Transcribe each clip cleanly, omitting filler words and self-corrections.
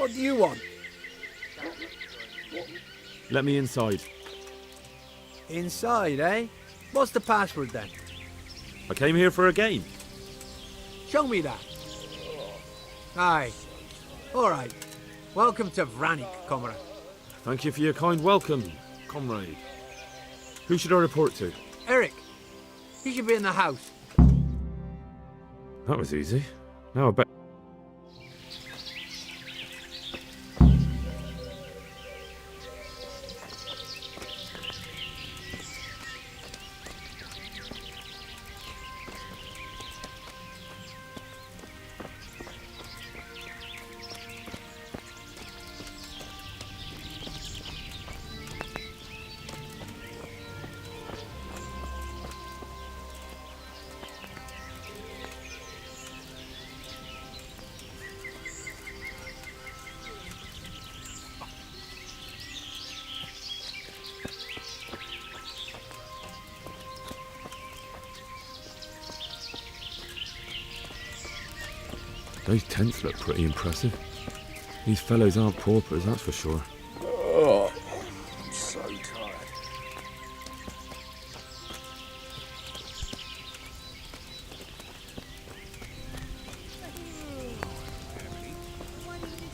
What do you want? Let me inside. Inside, eh? What's the password then? I came here for a game. Show me that. Aye. Alright. Welcome to Vranik, comrade. Thank you for your kind welcome, comrade. Who should I report to? Eric. He should be in the house. That was easy. Now I bet. Those tents look pretty impressive. These fellows aren't paupers, that's for sure. Oh, I'm so tired.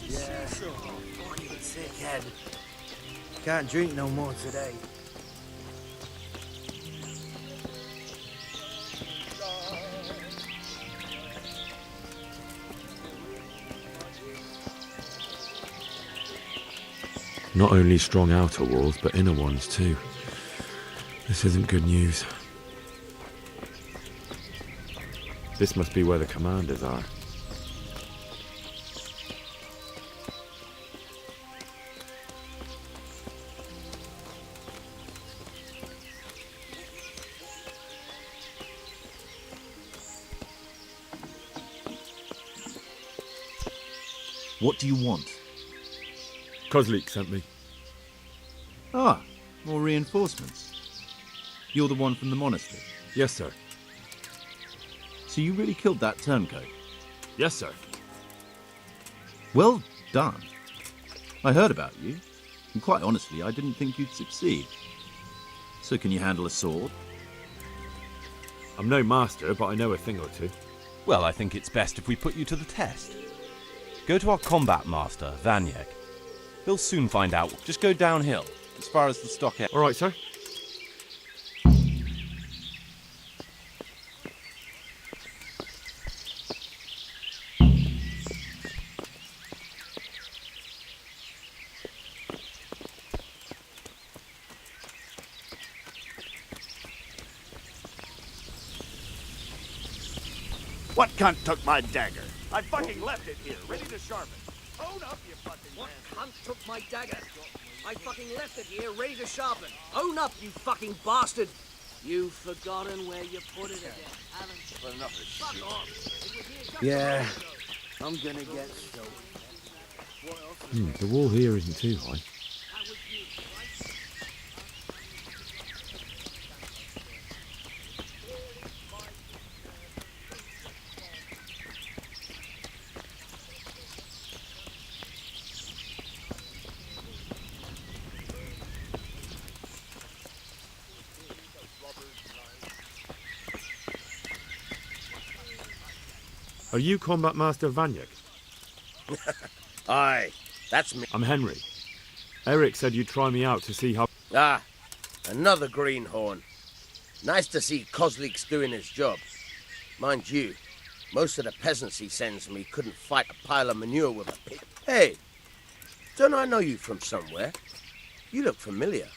Yeah, fucking sick head. Can't drink no more today. Not only strong outer walls, but inner ones too. This isn't good news. This must be where the commanders are. What do you want? Kozlik sent me. Ah, more reinforcements. You're the one from the monastery. Yes, sir. So you really killed that turncoat? Yes, sir. Well done. I heard about you, and quite honestly, I didn't think you'd succeed. So can you handle a sword? I'm no master, but I know a thing or two. Well, I think it's best if we put you to the test. Go to our combat master, Vanyek. He'll soon find out. Just go downhill, as far as the stockade. All right, sir. What cunt took my dagger? I fucking left it here, ready to sharpen. Own up, you fucking What man. cunt took my dagger? I fucking left it here, ready to sharpen. Own up, you fucking bastard! You've forgotten where you put it again, haven't you? But enough of this Fuck shit. off! It was here just Yeah, a moment ago. I'm gonna get soaked. The wall here isn't too high. That was you, right? Are you Combat Master Vanyek? Aye, that's me. I'm Henry. Eric said you'd try me out to see how... Ah, another greenhorn. Nice to see Kozlik's doing his job. Mind you, most of the peasants he sends me couldn't fight a pile of manure with a pick. Hey, don't I know you from somewhere? You look familiar.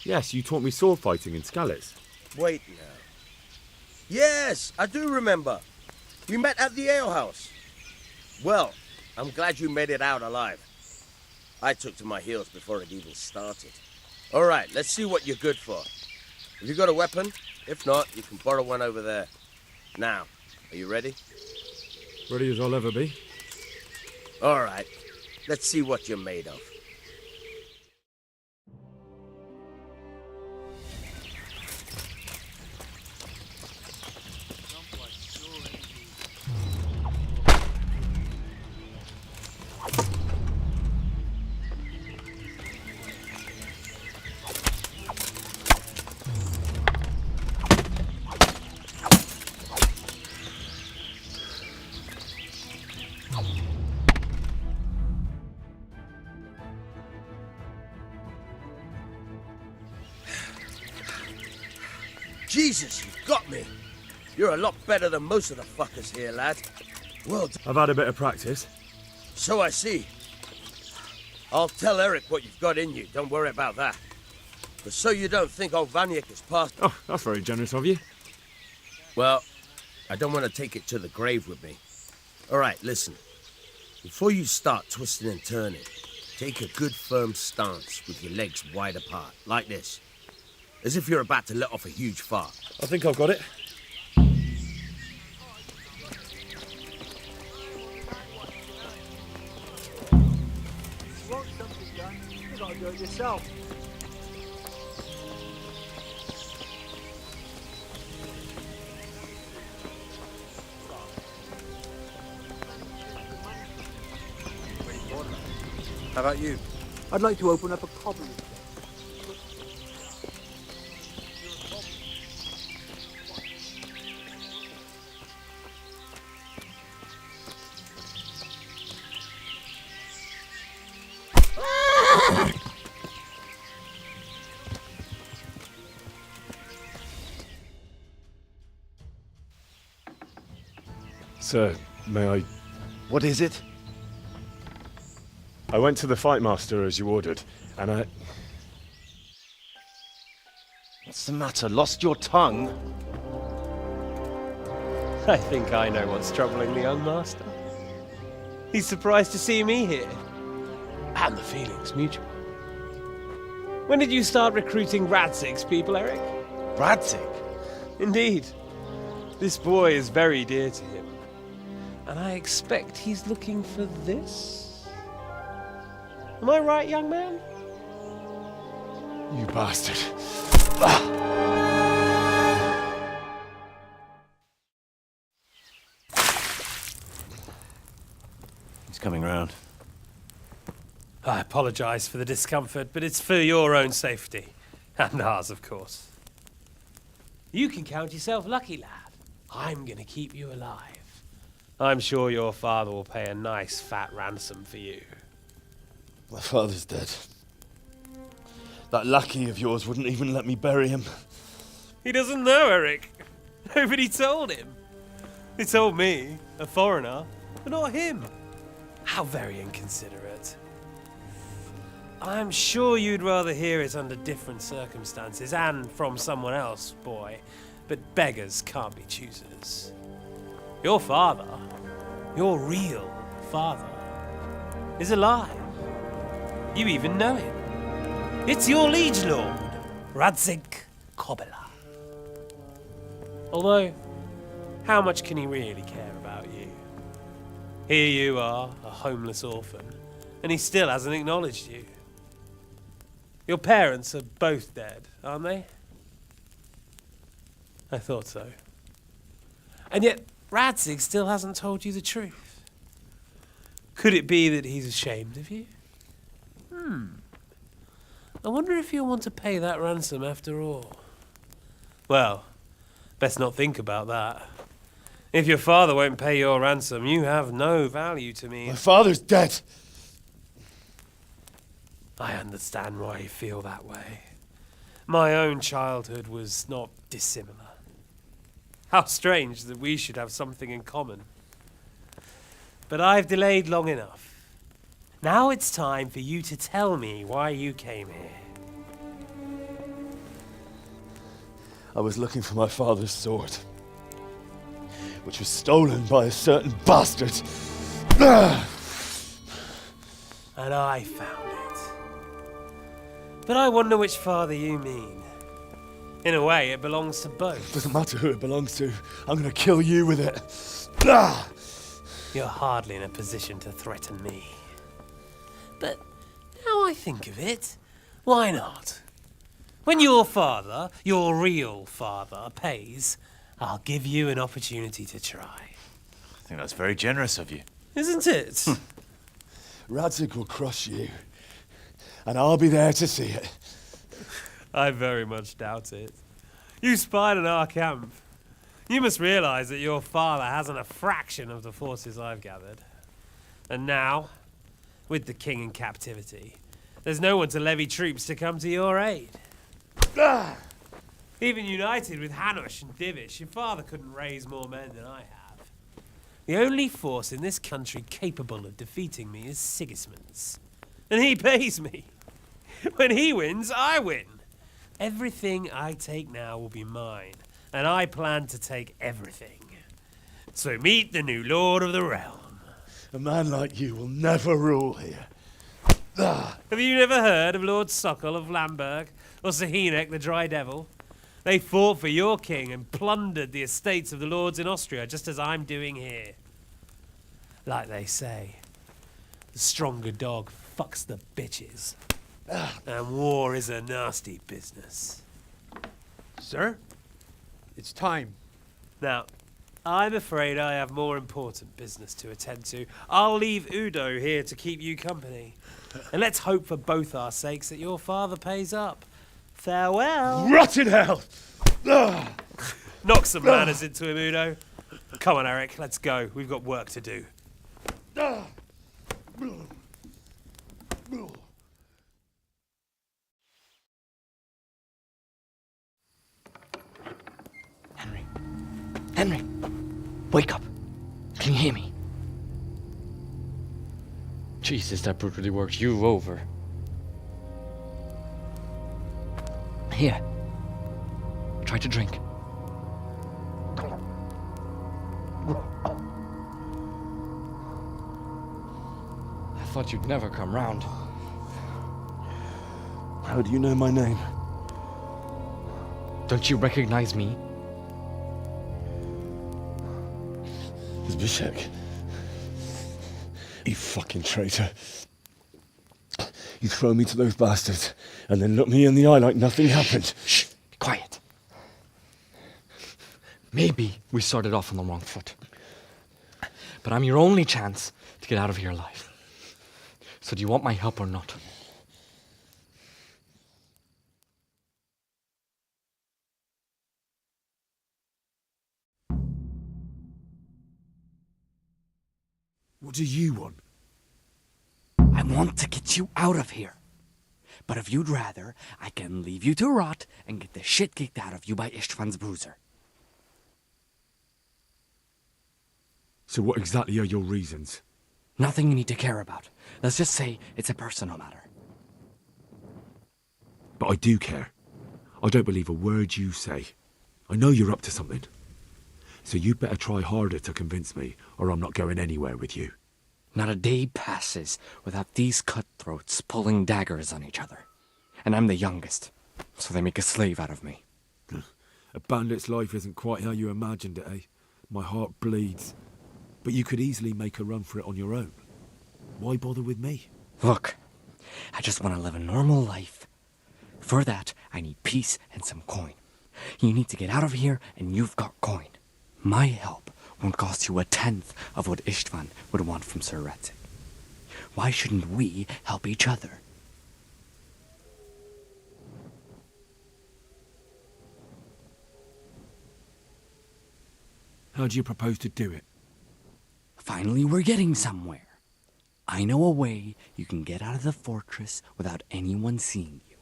Yes, you taught me sword fighting in Skalitz. Wait now. Yes, I do remember. We met at the alehouse. Well, I'm glad you made it out alive. I took to my heels before it even started. All right, let's see what you're good for. Have you got a weapon? If not, you can borrow one over there. Now, are you ready? Ready as I'll ever be. All right, let's see what you're made of. Jesus, you've got me. You're a lot better than most of the fuckers here, lad. Well done. I've had a bit of practice. So I see. I'll tell Eric what you've got in you, don't worry about that. But so you don't think old Vanyek is past... Oh, that's very generous of you. Well, I don't want to take it to the grave with me. All right, listen. Before you start twisting and turning, take a good firm stance with your legs wide apart, like this. As if you're about to let off a huge fart. I think I've got it. You want something done, you gotta do it yourself. How about you? I'd like to open up a cobbler's. Sir, may I... What is it? I went to the fight master as you ordered, and I... What's the matter? Lost your tongue? I think I know what's troubling the young master. He's surprised to see me here. And the feeling's mutual. When did you start recruiting Radzig's people, Eric? Radzig? Indeed. This boy is very dear to him. And I expect he's looking for this? Am I right, young man? You bastard. He's coming round. I apologize for the discomfort, but it's for your own safety. And ours, of course. You can count yourself lucky, lad. I'm gonna keep you alive. I'm sure your father will pay a nice fat ransom for you. My father's dead. That lackey of yours wouldn't even let me bury him. He doesn't know, Eric. Nobody told him. They told me, a foreigner, but not him. How very inconsiderate. I'm sure you'd rather hear it under different circumstances and from someone else, boy. But beggars can't be choosers. Your father, your real father, is alive. You even know him. It's your liege lord, Radzig Kobyla. Although, how much can he really care about you? Here you are, a homeless orphan, and he still hasn't acknowledged you. Your parents are both dead, aren't they? I thought so. And yet, Radzig still hasn't told you the truth. Could it be that he's ashamed of you? I wonder if you'll want to pay that ransom after all. Well, best not think about that. If your father won't pay your ransom, you have no value to me. My father's dead. I understand why you feel that way. My own childhood was not dissimilar. How strange that we should have something in common. But I've delayed long enough. Now it's time for you to tell me why you came here. I was looking for my father's sword, which was stolen by a certain bastard. And I found it. But I wonder which father you mean. In a way, it belongs to both. Doesn't matter who it belongs to. I'm gonna kill you with it. You're hardly in a position to threaten me. But now I think of it, why not? When your father, your real father, pays, I'll give you an opportunity to try. I think that's very generous of you. Isn't it? Radzig will crush you, and I'll be there to see it. I very much doubt it. You spied on our camp. You must realize that your father hasn't a fraction of the forces I've gathered. And now, with the king in captivity, there's no one to levy troops to come to your aid. Even united with Hanush and Divish, your father couldn't raise more men than I have. The only force in this country capable of defeating me is Sigismund's. And he pays me. When he wins, I win. Everything I take now will be mine, and I plan to take everything. So meet the new Lord of the Realm. A man like you will never rule here. Have you never heard of Lord Sokol of Lamberg, or Sahinek the Dry Devil? They fought for your king and plundered the estates of the lords in Austria, just as I'm doing here. Like they say, the stronger dog fucks the bitches. And war is a nasty business. Sir, it's time. Now, I'm afraid I have more important business to attend to. I'll leave Udo here to keep you company. And let's hope for both our sakes that your father pays up. Farewell. Rot in hell! Knock some manners into him, Udo. Come on, Eric, let's go. We've got work to do. Henry, wake up. Can you hear me? Jesus, that brutally worked you over. Here. Try to drink. I thought you'd never come round. How do you know my name? Don't you recognize me? Zbyszek. You fucking traitor. You throw me to those bastards and then look me in the eye like nothing happened. Shh, be quiet. Maybe we started off on the wrong foot. But I'm your only chance to get out of here alive. So do you want my help or not? What do you want? I want to get you out of here. But if you'd rather, I can leave you to rot and get the shit kicked out of you by Istvan's bruiser. So what exactly are your reasons? Nothing you need to care about. Let's just say it's a personal matter. But I do care. I don't believe a word you say. I know you're up to something. So you better try harder to convince me, or I'm not going anywhere with you. Not a day passes without these cutthroats pulling daggers on each other. And I'm the youngest, so they make a slave out of me. A bandit's life isn't quite how you imagined it, eh? My heart bleeds. But you could easily make a run for it on your own. Why bother with me? Look, I just want to live a normal life. For that, I need peace and some coin. You need to get out of here, and you've got coin. My help won't cost you a tenth of what Istvan would want from Sir Ratzik. Why shouldn't we help each other? How do you propose to do it? Finally, we're getting somewhere. I know a way you can get out of the fortress without anyone seeing you.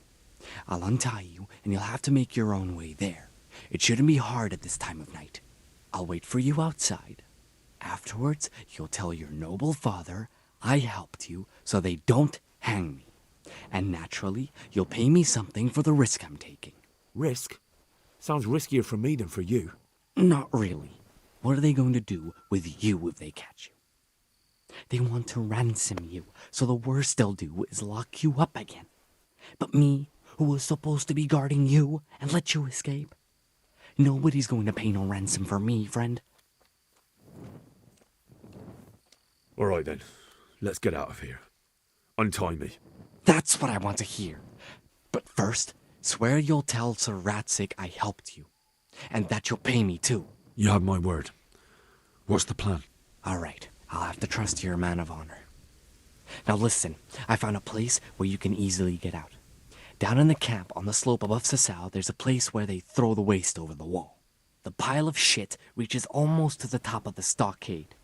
I'll untie you, and you'll have to make your own way there. It shouldn't be hard at this time of night. I'll wait for you outside. Afterwards, you'll tell your noble father I helped you so they don't hang me. And naturally, you'll pay me something for the risk I'm taking. Risk? Sounds riskier for me than for you. Not really. What are they going to do with you if they catch you? They want to ransom you, so the worst they'll do is lock you up again. But me, who was supposed to be guarding you and let you escape? Nobody's going to pay no ransom for me, friend. All right then, let's get out of here. Untie me. That's what I want to hear. But first, swear you'll tell Sir Ratzik I helped you. And that you'll pay me too. You have my word. What's the plan? All right, I'll have to trust you're a man of honor. Now listen, I found a place where you can easily get out. Down in the camp on the slope above Sasau, there's a place where they throw the waste over the wall. The pile of shit reaches almost to the top of the stockade.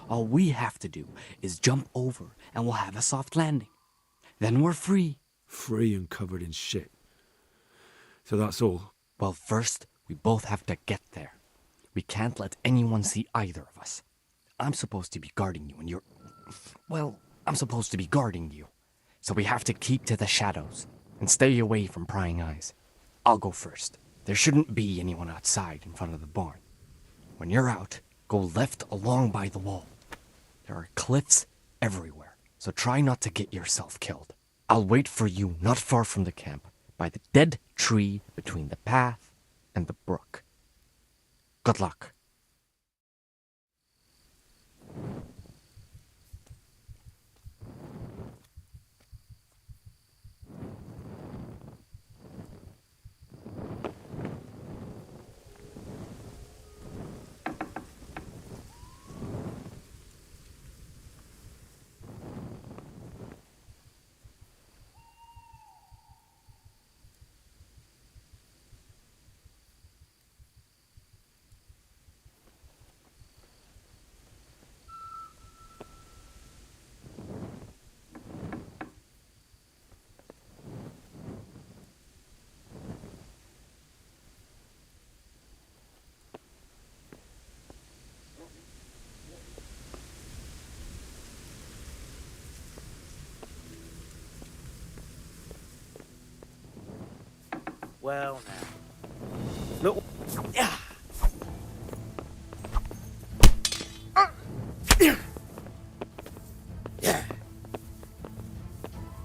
All we have to do is jump over and we'll have a soft landing. Then we're free. Free and covered in shit. So that's all? Well, first, we both have to get there. We can't let anyone see either of us. I'm supposed to be guarding you, and you're... Well, I'm supposed to be guarding you. So we have to keep to the shadows and stay away from prying eyes. I'll go first. There shouldn't be anyone outside in front of the barn. When you're out, go left along by the wall. There are cliffs everywhere, so try not to get yourself killed. I'll wait for you not far from the camp, by the dead tree between the path and the brook. Good luck. Well, now. Look. Yeah.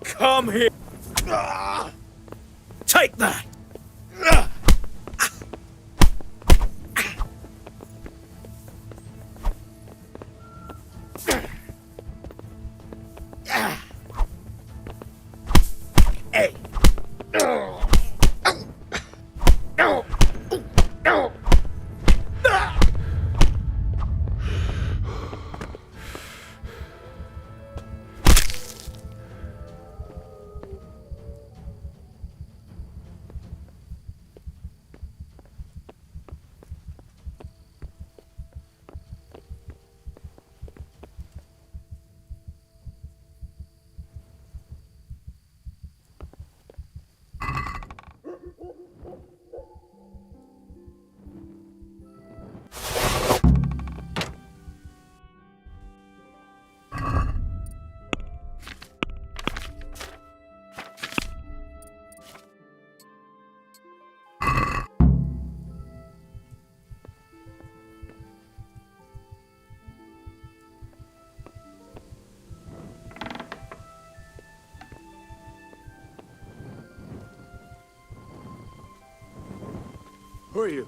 Come here. Take that. Hey. Who are you?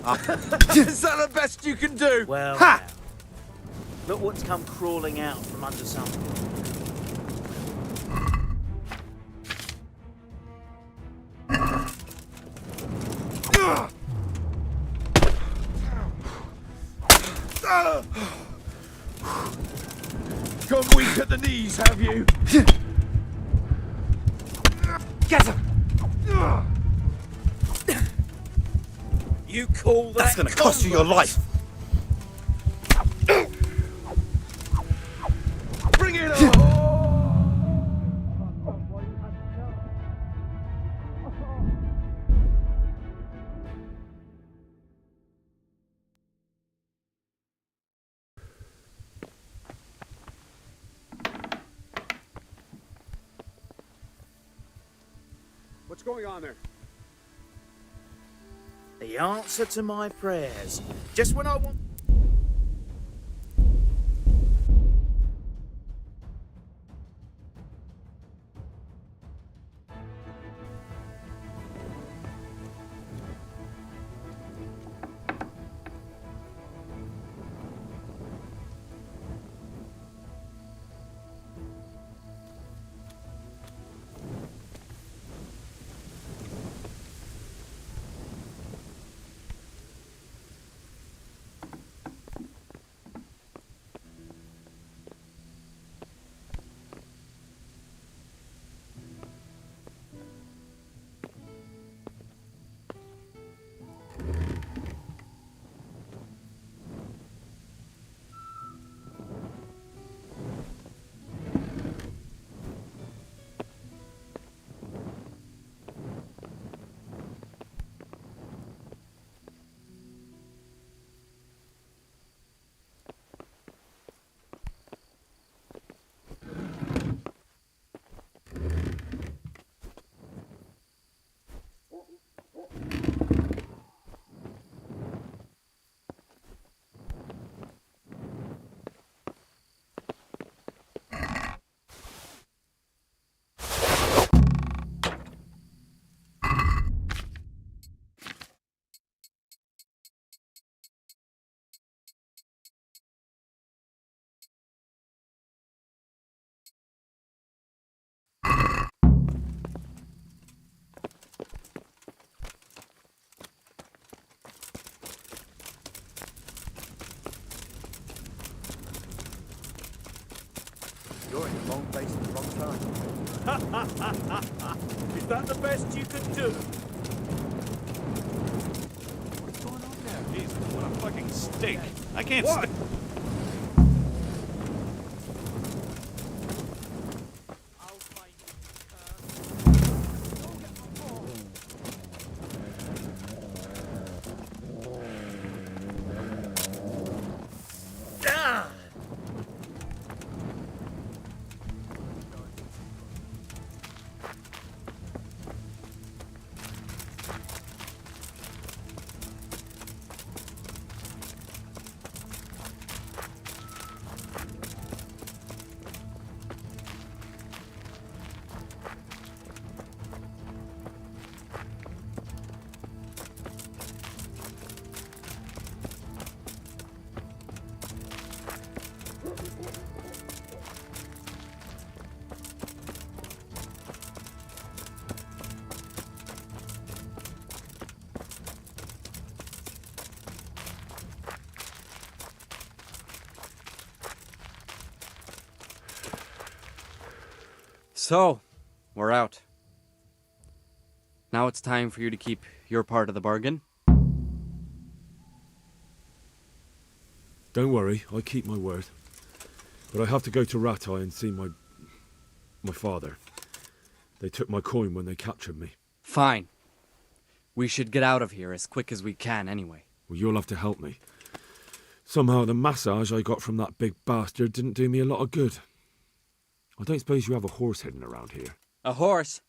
Is that the best you can do? Well, Ha! now. Look what's come crawling out from under something. Gone weak at the knees, have you? Get him! You call that That's gonna cost you your life. Bring it on! What's going on there? The answer to my prayers. Just when I want... You're in the wrong place at the wrong time. Is that the best you could do? What's going on there? Jesus, what a fucking stink. I can't What? So, we're out. Now it's time for you to keep your part of the bargain. Don't worry, I keep my word. But I have to go to Ratai and see my father. They took my coin when they captured me. Fine. We should get out of here as quick as we can anyway. Well, you'll have to help me. Somehow the massage I got from that big bastard didn't do me a lot of good. I don't suppose you have a horse hidden around here. A horse?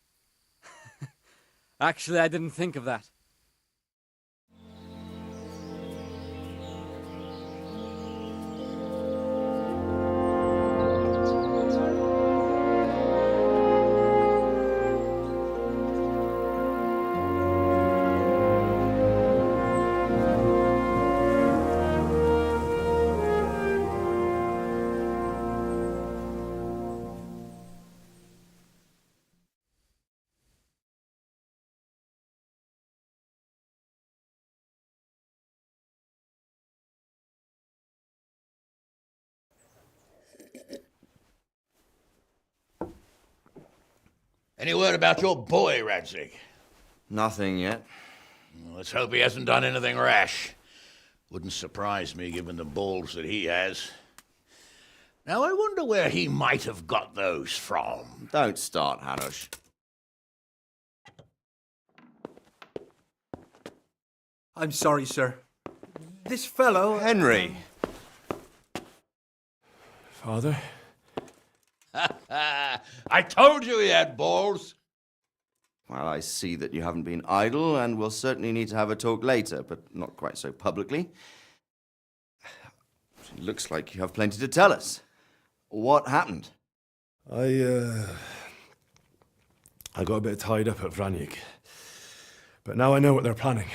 Actually, I didn't think of that. Any word about your boy, Radzig? Nothing yet. Let's hope he hasn't done anything rash. Wouldn't surprise me, given the balls that he has. Now, I wonder where he might have got those from. Don't start, Hanush. I'm sorry, sir. This fellow... Henry! Father? I told you he had balls. Well, I see that you haven't been idle, and we'll certainly need to have a talk later, but not quite so publicly. It looks like you have plenty to tell us. What happened? I got a bit tied up at Vranyik. But now I know what they're planning.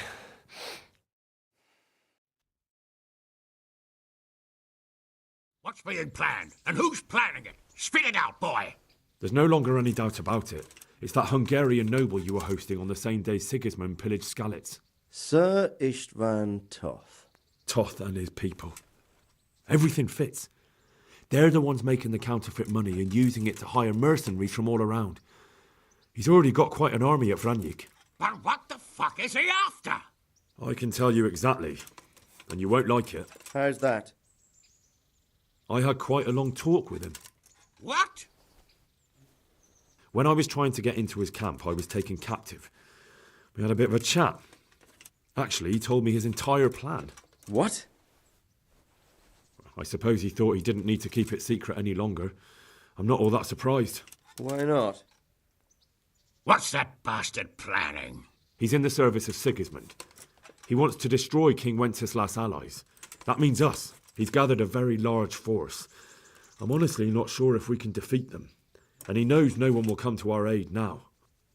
What's being planned? And who's planning it? Spit it out, boy! There's no longer any doubt about it. It's that Hungarian noble you were hosting on the same day Sigismund pillaged Skalitz. Sir Istvan Toth. Toth and his people. Everything fits. They're the ones making the counterfeit money and using it to hire mercenaries from all around. He's already got quite an army at Vranyik. But what the fuck is he after? I can tell you exactly, and you won't like it. How's that? I had quite a long talk with him. What? When I was trying to get into his camp, I was taken captive. We had a bit of a chat. Actually, he told me his entire plan. What? I suppose he thought he didn't need to keep it secret any longer. I'm not all that surprised. Why not? What's that bastard planning? He's in the service of Sigismund. He wants to destroy King Wenceslas' allies. That means us. He's gathered a very large force. I'm honestly not sure if we can defeat them. And he knows no one will come to our aid now.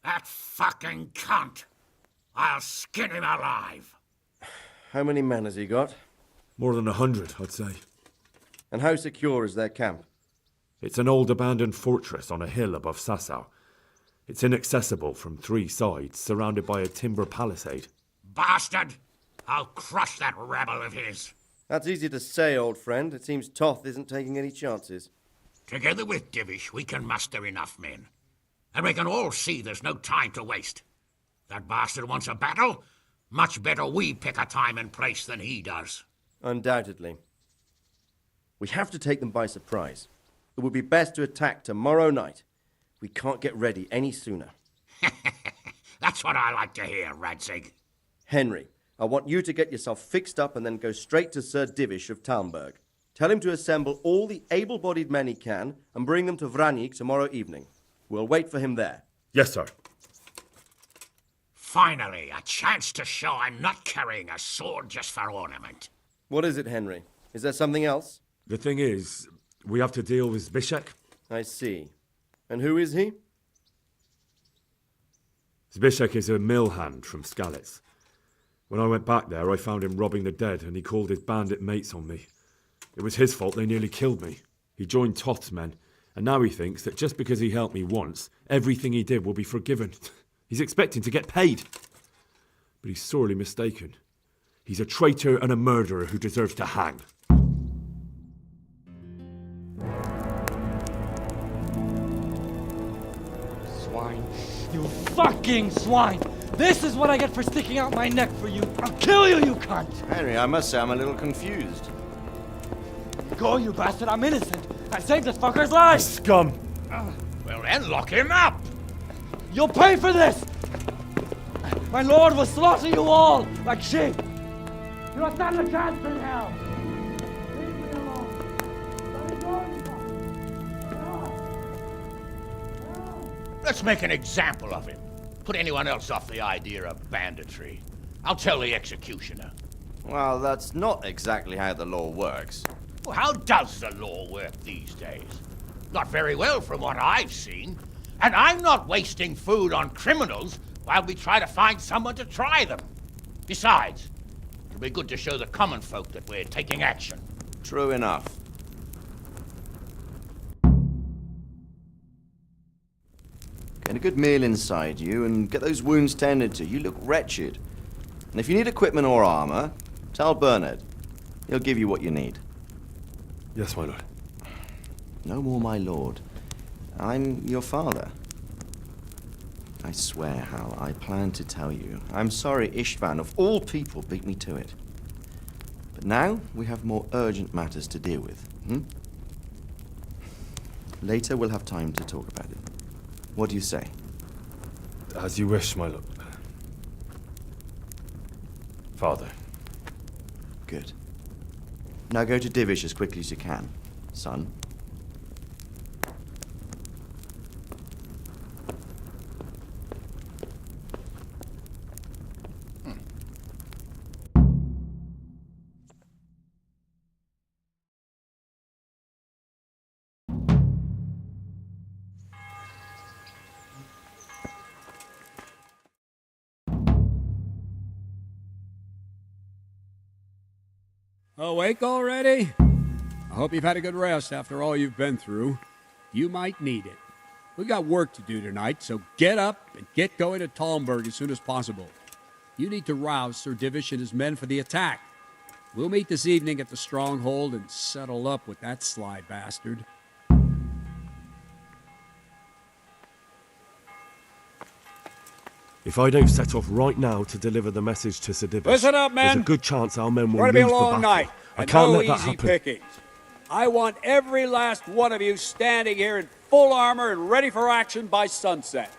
That fucking cunt! I'll skin him alive! How many men has he got? More than 100, I'd say. And how secure is their camp? It's an old abandoned fortress on a hill above Sasau. It's inaccessible from 3 sides, surrounded by a timber palisade. Bastard! I'll crush that rebel of his! That's easy to say, old friend. It seems Toth isn't taking any chances. Together with Divish, we can muster enough men. And we can all see there's no time to waste. That bastard wants a battle. Much better we pick a time and place than he does. Undoubtedly. We have to take them by surprise. It would be best to attack tomorrow night. We can't get ready any sooner. That's what I like to hear, Radzig. Henry, I want you to get yourself fixed up and then go straight to Sir Divish of Talmberg. Tell him to assemble all the able-bodied men he can and bring them to Vranyik tomorrow evening. We'll wait for him there. Yes, sir. Finally, a chance to show I'm not carrying a sword just for ornament. What is it, Henry? Is there something else? The thing is, we have to deal with Zbyszek. I see. And who is he? Zbyszek is a mill hand from Skalitz. When I went back there, I found him robbing the dead, and he called his bandit mates on me. It was his fault they nearly killed me. He joined Toth's men, and now he thinks that just because he helped me once, everything he did will be forgiven. He's expecting to get paid. But he's sorely mistaken. He's a traitor and a murderer who deserves to hang. Swine. You fucking swine! This is what I get for sticking out my neck for you. I'll kill you, you cunt! Henry, I must say I'm a little confused. Go, you bastard, I'm innocent. I saved this fucker's life! Scum! Well then, lock him up! You'll pay for this! My lord will slaughter you all like sheep! You don't stand a chance in hell! Leave me alone! Let me go, you Let's make an example of him. Put anyone else off the idea of banditry. I'll tell the executioner. Well, that's not exactly how the law works. Well, how does the law work these days? Not very well from what I've seen. And I'm not wasting food on criminals while we try to find someone to try them. Besides, it'll be good to show the common folk that we're taking action. True enough. Get a good meal inside you and get those wounds tended to. You look wretched. And if you need equipment or armor, tell Bernard. He'll give you what you need. Yes, my lord. No more, my lord. I'm your father. I swear, Hal, I planned to tell you. I'm sorry Istvan, of all people, beat me to it. But now we have more urgent matters to deal with, Later we'll have time to talk about it. What do you say? As you wish, my lord. Father. Good. Now go to Divish as quickly as you can, son. Awake already? I hope you've had a good rest after all you've been through. You might need it. We've got work to do tonight, so get up and get going to Talmberg as soon as possible. You need to rouse Sir Divish and his men for the attack. We'll meet this evening at the stronghold and settle up with that sly bastard. If I don't set off right now to deliver the message to Sir Divish, Listen up, men. there's a good chance our men will It's going to be lose a the long battle. night. I And can't no let that easy happen. pickings. I want every last one of you standing here in full armor and ready for action by sunset.